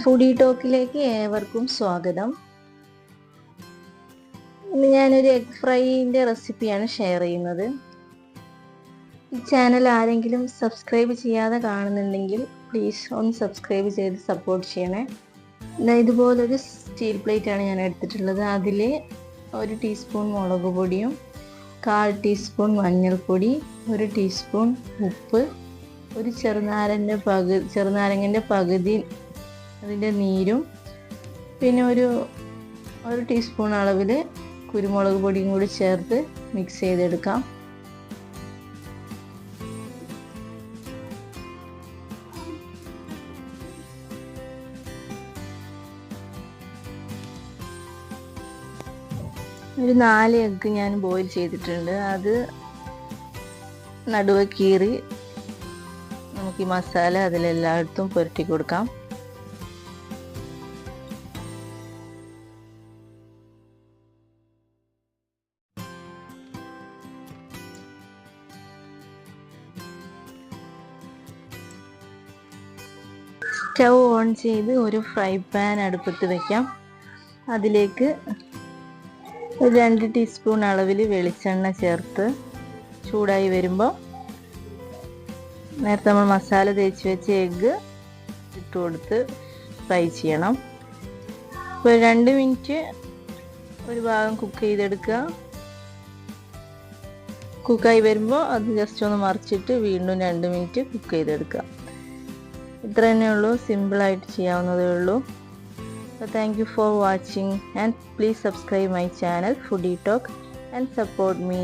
Foodie ടോക്കിലേക്ക് ഏവർക്കും സ്വാഗതം. ഇന്ന് ഞാനൊരു എഗ് ഫ്രൈൻ്റെ റെസിപ്പിയാണ് ഷെയർ ചെയ്യുന്നത്. ഈ ചാനൽ ആരെങ്കിലും സബ്സ്ക്രൈബ് ചെയ്യാതെ കാണുന്നുണ്ടെങ്കിൽ പ്ലീസ് ഒന്ന് സബ്സ്ക്രൈബ് ചെയ്ത് സപ്പോർട്ട് ചെയ്യണേ. ഇതുപോലൊരു സ്റ്റീൽ പ്ലേറ്റാണ് ഞാൻ എടുത്തിട്ടുള്ളത്. അതിൽ 1 ടീസ്പൂൺ മുളക് പൊടിയും 1/4 ടീസ്പൂൺ മഞ്ഞൾപ്പൊടി, 1 ടീസ്പൂൺ ഉപ്പ്, ഒരു ചെറുനാരങ്ങൻ്റെ പകുതി അതിൻ്റെ നീരും, പിന്നെ ഒരു ടീസ്പൂൺ അളവിൽ കുരുമുളക് പൊടിയും കൂടി ചേർത്ത് മിക്സ് ചെയ്തെടുക്കാം. ഒരു 4 എഗ്ഗ് ഞാൻ ബോയിൽ ചെയ്തിട്ടുണ്ട്. അത് നടുവ് കീറി നമുക്ക് ഈ മസാല അതിലെല്ലായിടത്തും പുരട്ടി കൊടുക്കാം. സ്റ്റൗ ഓൺ ചെയ്ത് ഒരു ഫ്രൈ പാൻ അടുപ്പത്ത് വയ്ക്കാം. അതിലേക്ക് 2 ടീസ്പൂൺ അളവിൽ വെളിച്ചെണ്ണ ചേർത്ത് ചൂടായി വരുമ്പോൾ നേരത്തെ നമ്മൾ മസാല തേച്ച് വെച്ച എഗ്ഗ് ഇട്ട് കൊടുത്ത് ഫ്രൈ ചെയ്യണം. ഇപ്പോൾ 2 മിനിറ്റ് ഒരു ഭാഗം കുക്ക് ചെയ്തെടുക്കുക. കുക്കായി വരുമ്പോൾ അത് ജസ്റ്റ് ഒന്ന് മറിച്ചിട്ട് വീണ്ടും 2 മിനിറ്റ് കുക്ക് ചെയ്തെടുക്കുക. ഇത്ര തന്നെ ഉള്ളൂ, സിമ്പിളായിട്ട് ചെയ്യാവുന്നതേ ഉള്ളൂ. So thank you for watching and please subscribe my channel Foodie Talk and support me.